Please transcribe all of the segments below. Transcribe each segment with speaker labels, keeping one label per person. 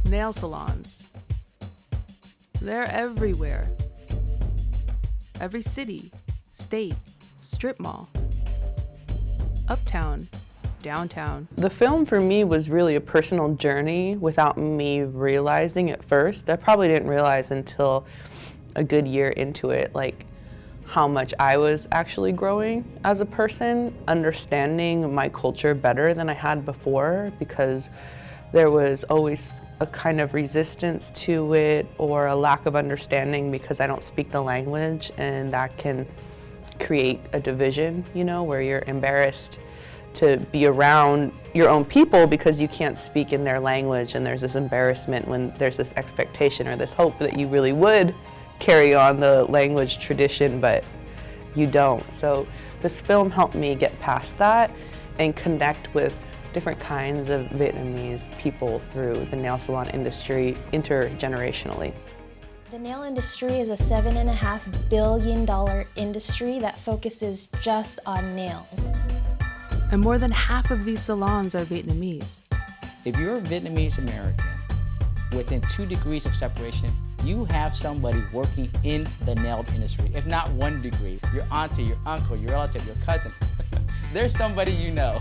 Speaker 1: nail salons. They're everywhere. Every city, state, strip mall, uptown, downtown.
Speaker 2: The film for me was really a personal journey without me realizing it first. I probably didn't realize until a good year into it, like how much I was actually growing as a person, understanding my culture better than I had before, because there was always a kind of resistance to it or a lack of understanding because I don't speak the language, and that can create a division, you know, where you're embarrassed to be around your own people because you can't speak in their language, and there's this embarrassment when there's this expectation or this hope that you really would carry on the language tradition, but you don't. So this film helped me get past that and connect with different kinds of Vietnamese people through the nail salon industry intergenerationally.
Speaker 3: The nail industry is a $7.5 billion industry that focuses just on nails.
Speaker 1: And more than half of these salons are Vietnamese.
Speaker 4: If you're a Vietnamese American, within 2 degrees of separation, you have somebody working in the nail industry. If not 1 degree, your auntie, your uncle, your relative, your cousin, there's somebody you know.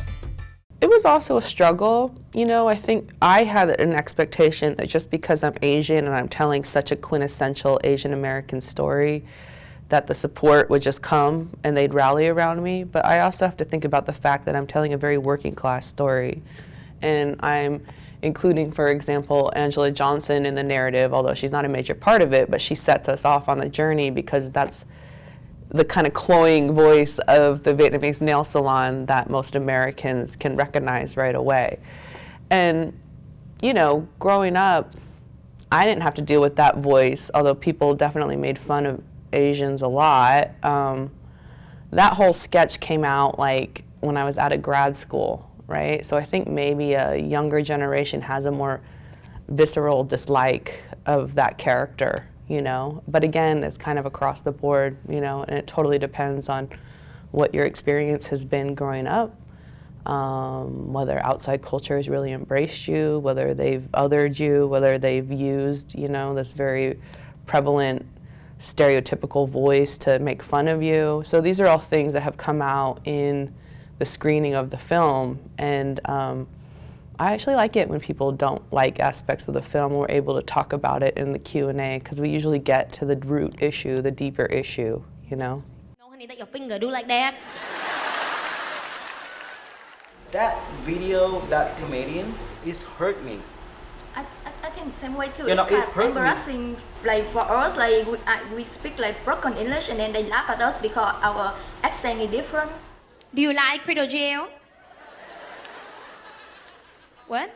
Speaker 2: It was also a struggle. You know, I think I had an expectation that just because I'm Asian and I'm telling such a quintessential Asian American story, that the support would just come and they'd rally around me. But I also have to think about the fact that I'm telling a very working class story. And I'm including, for example, Angela Johnson in the narrative, although she's not a major part of it, but she sets us off on the journey because that's the kind of cloying voice of the Vietnamese nail salon that most Americans can recognize right away. And, you know, growing up, I didn't have to deal with that voice, although people definitely made fun of Asians a lot. That whole sketch came out like when I was out of grad school, right? So I think maybe a younger generation has a more visceral dislike of that character, you know? But again, it's kind of across the board, you know, and it totally depends on what your experience has been growing up, whether outside culture has really embraced you, whether they've othered you, whether they've used, you know, this very prevalent stereotypical voice to make fun of you. So these are all things that have come out in the screening of the film, and I actually like it when people don't like aspects of the film. We're able to talk about it in the Q&A because we usually get to the root issue, the deeper issue, you know?
Speaker 5: No, honey, let your finger do like that.
Speaker 6: That video, that comedian, it hurt me.
Speaker 7: I think same way too.
Speaker 6: You know,
Speaker 7: it's
Speaker 6: it
Speaker 7: kind of
Speaker 6: hurt
Speaker 7: embarrassing, like for us, like we speak like broken English, and then they laugh at us because our accent is different.
Speaker 5: Do you like Cradle Gel? What?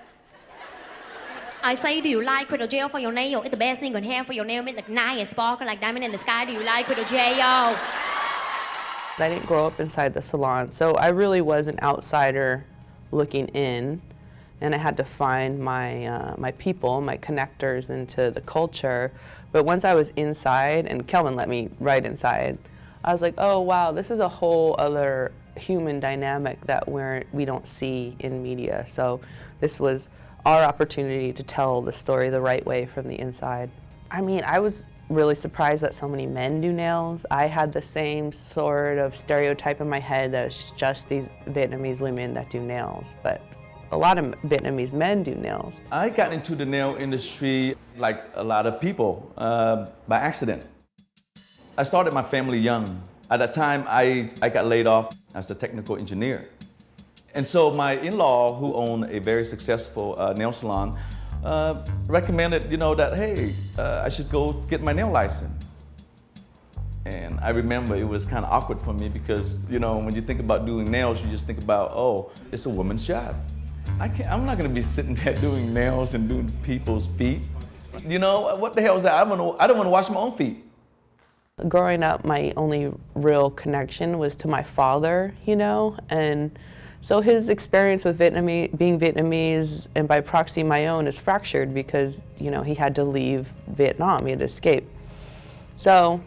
Speaker 5: I say, do you like Cradle Gel for your nail? It's the best thing you can have for your nail. It look nice and sparkle like diamond in the sky. Do you like Cradle Gel?
Speaker 2: I didn't grow up inside the salon, so I really was an outsider looking in, and I had to find my my people, my connectors into the culture. But once I was inside, and Kelvin let me right inside, I was like, oh wow, this is a whole other human dynamic that we don't see in media. So this was our opportunity to tell the story the right way from the inside. I mean, I was really surprised that so many men do nails. I had the same sort of stereotype in my head that it's just these Vietnamese women that do nails, but a lot of Vietnamese men do nails.
Speaker 8: I got into the nail industry like a lot of people by accident. I started my family young. At that time, I got laid off as a technical engineer. And so my in-law, who owned a very successful nail salon, recommended, you know, that, hey, I should go get my nail license. And I remember it was kind of awkward for me because, you know, when you think about doing nails, you just think about, oh, it's a woman's job. I'm not gonna be sitting there doing nails and doing people's feet. You know, what the hell is that? I don't wanna wash my own feet.
Speaker 2: Growing up, my only real connection was to my father, you know, and so his experience with being Vietnamese, and by proxy my own, is fractured because, you know, he had to leave Vietnam, he had to escape. So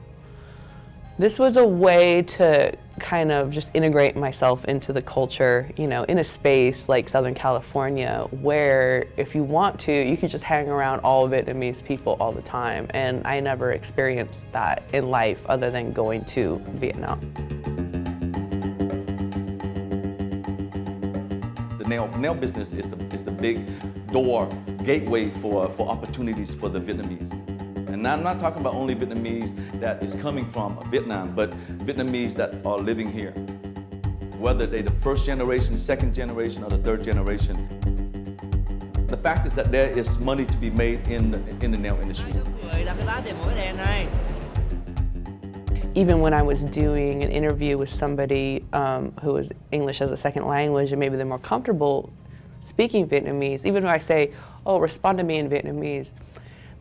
Speaker 2: this was a way to kind of just integrate myself into the culture, you know, in a space like Southern California, where if you want to, you could just hang around all Vietnamese people all the time. And I never experienced that in life other than going to Vietnam.
Speaker 8: The nail business is the big door, gateway for opportunities for the Vietnamese. And I'm not talking about only Vietnamese that is coming from Vietnam, but Vietnamese that are living here. Whether they're the first generation, second generation, or the third generation. The fact is that there is money to be made in the nail industry.
Speaker 2: Even when I was doing an interview with somebody who was English as a second language, and maybe they're more comfortable speaking Vietnamese, even when I say, oh, respond to me in Vietnamese,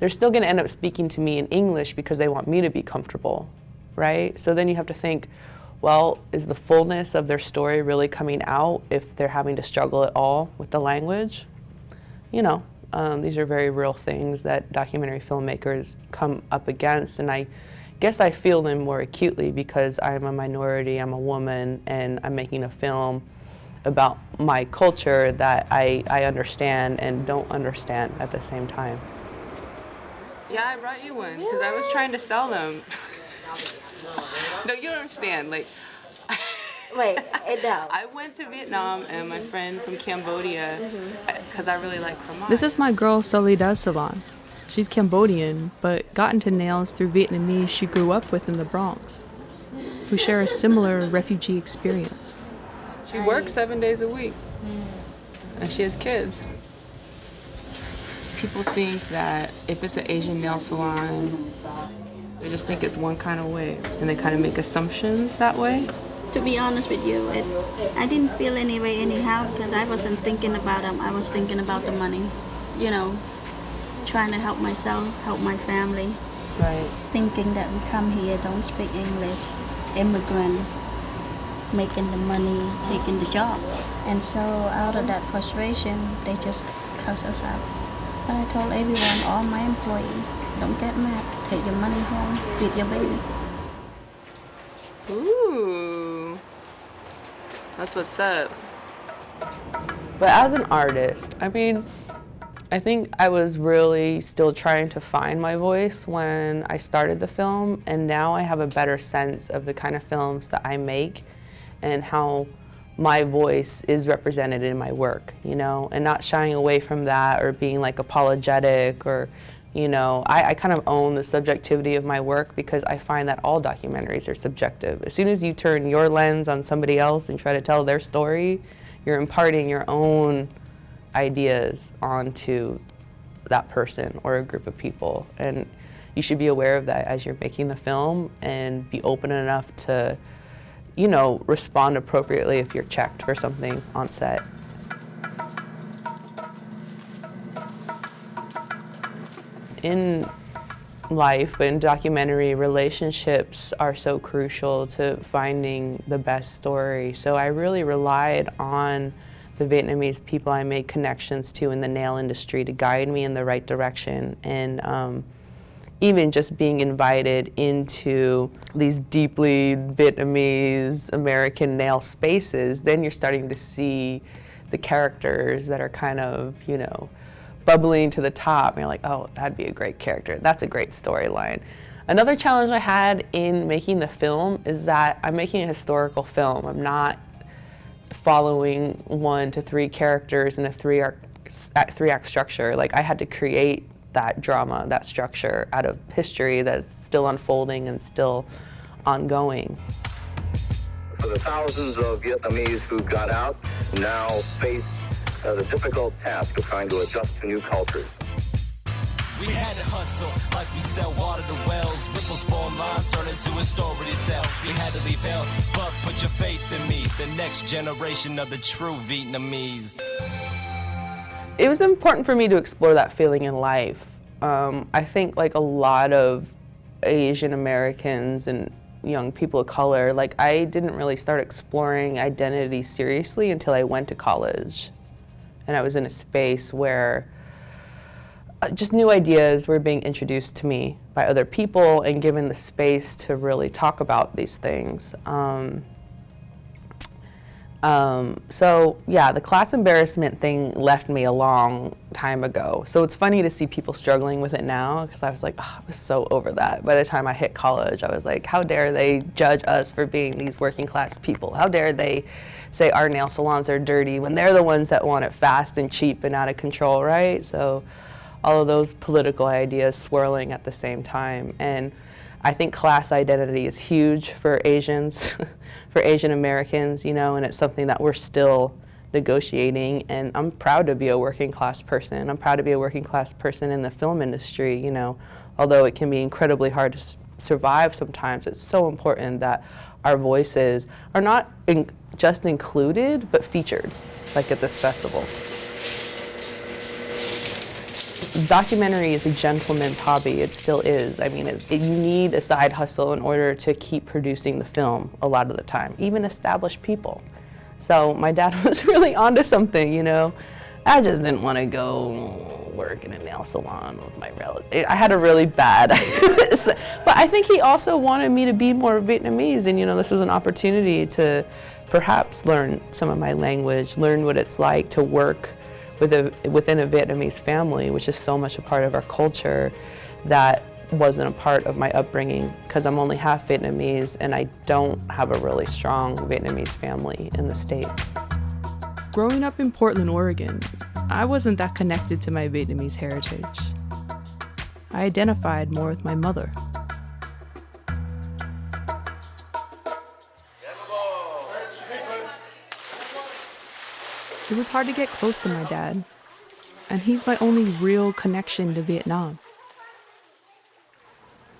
Speaker 2: they're still going to end up speaking to me in English because they want me to be comfortable, right? So then you have to think, well, is the fullness of their story really coming out if they're having to struggle at all with the language? You know, these are very real things that documentary filmmakers come up against, and I guess I feel them more acutely because I'm a minority, I'm a woman, and I'm making a film about my culture that I understand and don't understand at the same time. Yeah, I brought you one because I was trying to sell them. No, you don't understand. Like,
Speaker 7: Wait, Adele.
Speaker 2: I went to Vietnam and my friend from Cambodia because I really like Pham.
Speaker 1: This is my girl Solida's salon. She's Cambodian, but got into nails through Vietnamese she grew up with in the Bronx, who share a similar refugee experience.
Speaker 2: She works 7 days a week, and she has kids. People think that if it's an Asian nail salon, they just think it's one kind of way, and they kind of make assumptions that way.
Speaker 9: To be honest with you, I didn't feel any way anyhow because I wasn't thinking about them. I was thinking about the money, you know, trying to help myself, help my family.
Speaker 2: Right.
Speaker 9: Thinking that we come here, don't speak English, immigrant, making the money, taking the job. And so out of that frustration, they just cuss us out. But I told everyone, all my employees, don't get mad. Take your money home, feed your baby.
Speaker 2: Ooh, that's what's up. But as an artist, I mean, I think I was really still trying to find my voice when I started the film, and now I have a better sense of the kind of films that I make and how my voice is represented in my work, you know, and not shying away from that or being like apologetic or, you know, I kind of own the subjectivity of my work because I find that all documentaries are subjective. As soon as you turn your lens on somebody else and try to tell their story, you're imparting your own ideas onto that person or a group of people. And you should be aware of that as you're making the film and be open enough to, you know, respond appropriately if you're checked for something on set. In life, but in documentary, relationships are so crucial to finding the best story. So I really relied on the Vietnamese people I made connections to in the nail industry to guide me in the right direction. And even just being invited into these deeply Vietnamese American nail spaces, then you're starting to see the characters that are kind of, you know, bubbling to the top. And you're like, oh, that'd be a great character. That's a great storyline. Another challenge I had in making the film is that I'm making a historical film. I'm not following 1 to 3 characters in a three-act structure. Like, I had to create that drama, that structure out of history that's still unfolding and still ongoing.
Speaker 10: For the thousands of Vietnamese who got out, now face the difficult task of trying to adjust to new cultures.
Speaker 11: We had to hustle like we sell water to wells. Ripples form lines, turn into a story to tell. We had to leave hell, but put your faith in me, the next generation of the true Vietnamese.
Speaker 2: It was important for me to explore that feeling in life. I think like a lot of Asian Americans and young people of color, like I didn't really start exploring identity seriously until I went to college. And I was in a space where just new ideas were being introduced to me by other people and given the space to really talk about these things. So yeah, the class embarrassment thing left me a long time ago. So it's funny to see people struggling with it now, because I was like, oh, I was so over that. By the time I hit college, I was like, how dare they judge us for being these working class people? How dare they say our nail salons are dirty when they're the ones that want it fast and cheap and out of control, right? So all of those political ideas swirling at the same time. And I think class identity is huge for Asians, for Asian Americans, you know, and it's something that we're still negotiating. And I'm proud to be a working class person. I'm proud to be a working class person in the film industry, you know, although it can be incredibly hard to survive sometimes. It's so important that our voices are not just included, but featured, like at this festival. Documentary is a gentleman's hobby. It still is. I mean, you need a side hustle in order to keep producing the film a lot of the time, even established people. So my dad was really onto something, you know. I just didn't want to go work in a nail salon with my relative. I had a really bad, but I think he also wanted me to be more Vietnamese, and you know, this was an opportunity to perhaps learn some of my language, learn what it's like to work within a Vietnamese family, which is so much a part of our culture that wasn't a part of my upbringing, because I'm only half Vietnamese and I don't have a really strong Vietnamese family in the States.
Speaker 1: Growing up in Portland, Oregon, I wasn't that connected to my Vietnamese heritage. I identified more with my mother. It was hard to get close to my dad, and he's my only real connection to Vietnam.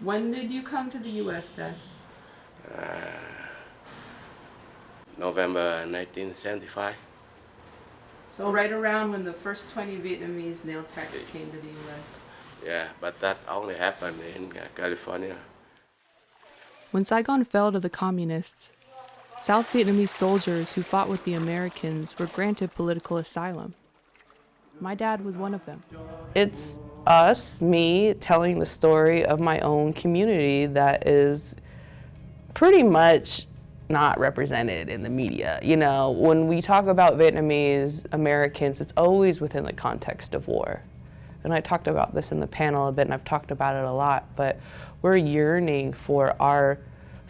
Speaker 1: When did you come to the U.S., Dad?
Speaker 12: November 1975.
Speaker 1: So right around when the first 20 Vietnamese nail techs came to the U.S.
Speaker 12: Yeah, but that only happened in California.
Speaker 1: When Saigon fell to the communists, South Vietnamese soldiers who fought with the Americans were granted political asylum. My dad was one of them.
Speaker 2: It's me, telling the story of my own community that is pretty much not represented in the media. You know, when we talk about Vietnamese Americans, it's always within the context of war. And I talked about this in the panel a bit, and I've talked about it a lot, but we're yearning for our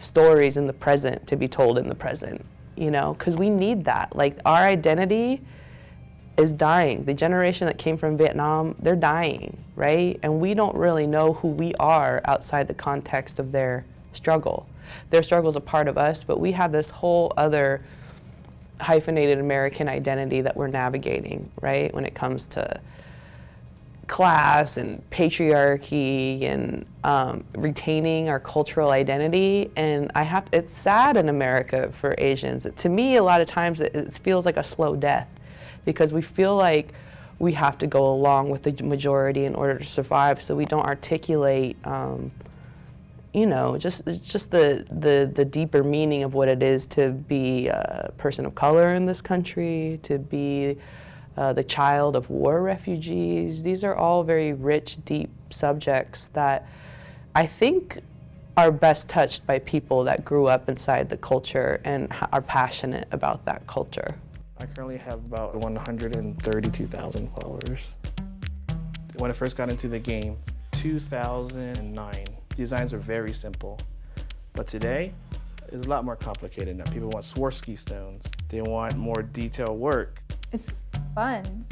Speaker 2: stories in the present to be told in the present, you know, because we need that. Like, our identity is dying. The generation that came from Vietnam, they're dying, right? And we don't really know who we are outside the context of their struggle. Their struggle is a part of us, but we have this whole other hyphenated American identity that we're navigating, right? When it comes to class and patriarchy and retaining our cultural identity. And it's sad in America for Asians. To me, a lot of times it feels like a slow death, because we feel like we have to go along with the majority in order to survive, so we don't articulate you know, just the deeper meaning of what it is to be a person of color in this country, to be the child of war refugees. These are all very rich, deep subjects that I think are best touched by people that grew up inside the culture and are passionate about that culture.
Speaker 13: I currently have about 132,000 followers. When I first got into the game, 2009, designs are very simple. But today, it's a lot more complicated now. People want Swarovski stones. They want more detailed work.
Speaker 14: It's fun.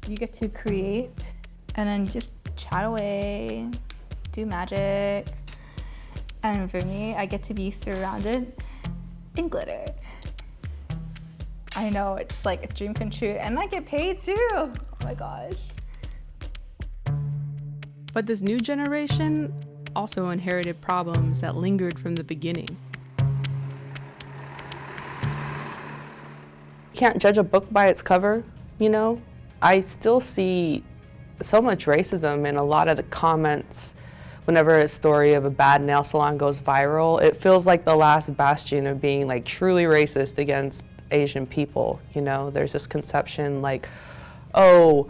Speaker 14: You get to create and then you just chat away, do magic. And for me, I get to be surrounded in glitter. I know, it's like a dream come true, and I get paid too. Oh my gosh.
Speaker 1: But this new generation also inherited problems that lingered from the beginning.
Speaker 2: You can't judge a book by its cover, you know? I still see so much racism in a lot of the comments. Whenever a story of a bad nail salon goes viral, it feels like the last bastion of being like truly racist against Asian people, you know? There's this conception like, oh,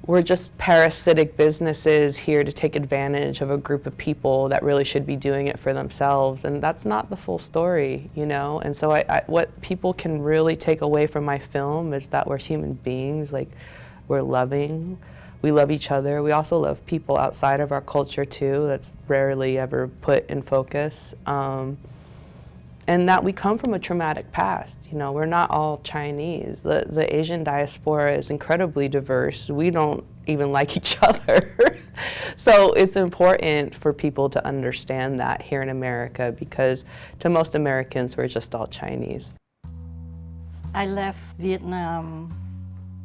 Speaker 2: we're just parasitic businesses here to take advantage of a group of people that really should be doing it for themselves, and that's not the full story, you know? And so what people can really take away from my film is that we're human beings, like we're loving, we love each other, we also love people outside of our culture too, that's rarely ever put in focus. And that we come from a traumatic past. You know, we're not all Chinese. The Asian diaspora is incredibly diverse. We don't even like each other. So it's important for people to understand that here in America, because to most Americans, we're just all Chinese.
Speaker 15: I left Vietnam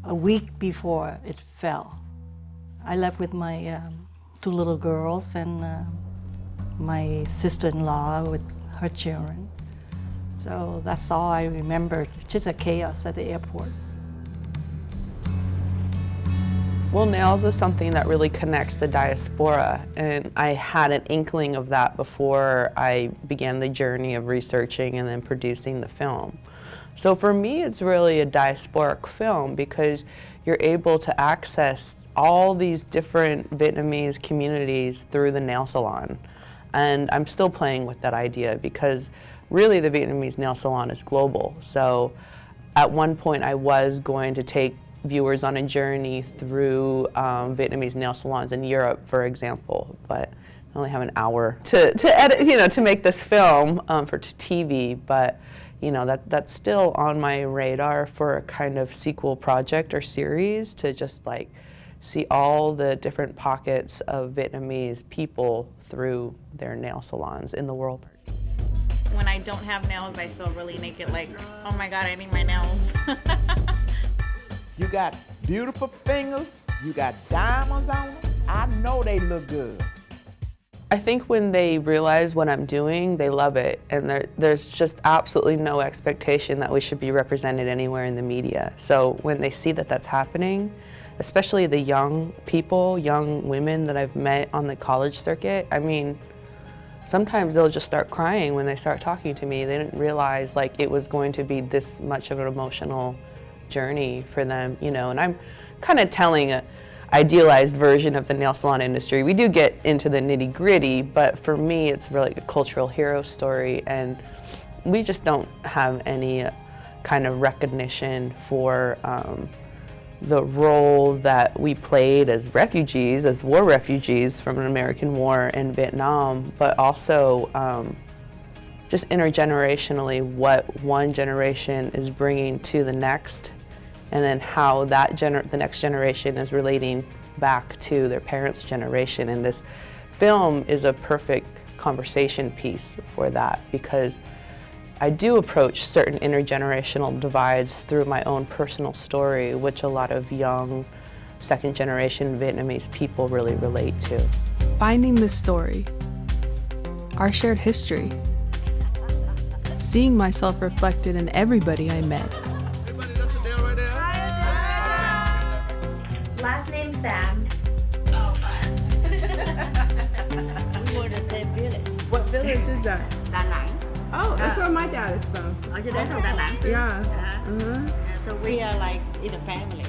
Speaker 15: a week before it fell. I left with my 2 little girls and my sister-in-law with her children. So that's all I remember, just a chaos at the airport.
Speaker 2: Well, nails is something that really connects the diaspora, and I had an inkling of that before I began the journey of researching and then producing the film. So for me, it's really a diasporic film because you're able to access all these different Vietnamese communities through the nail salon. And I'm still playing with that idea because really the Vietnamese nail salon is global. So at one point I was going to take viewers on a journey through Vietnamese nail salons in Europe, for example, but I only have an hour to edit, you know, to make this film for TV, but you know, that's still on my radar for a kind of sequel project or series to just like see all the different pockets of Vietnamese people through their nail salons in the world.
Speaker 16: When I don't have nails, I feel really naked, like, oh my God, I need my nails.
Speaker 17: You got beautiful fingers, you got diamonds on them. I know they look good.
Speaker 2: I think when they realize what I'm doing, they love it. And there's just absolutely no expectation that we should be represented anywhere in the media. So when they see that that's happening, especially the young people, young women that I've met on the college circuit, I mean, sometimes they'll just start crying when they start talking to me. They didn't realize like it was going to be this much of an emotional journey for them, you know, and I'm kind of telling an idealized version of the nail salon industry. We do get into the nitty-gritty, but for me it's really a cultural hero story, and we just don't have any kind of recognition for the role that we played as refugees, as war refugees from an American war in Vietnam, but also just intergenerationally what one generation is bringing to the next, and then how that the next generation is relating back to their parents' generation. And this film is a perfect conversation piece for that, because I do approach certain intergenerational divides through my own personal story, which a lot of young second-generation Vietnamese people really relate to.
Speaker 1: Finding this story, our shared history, seeing myself reflected in everybody I met.
Speaker 3: Last name Pham.
Speaker 18: We were the same village.
Speaker 19: What village is that?
Speaker 18: Đà Nẵng.
Speaker 19: Oh, that's where my dad is from.
Speaker 18: Are you there from Đà Nẵng too?
Speaker 19: Yeah.
Speaker 18: So we are like in a family.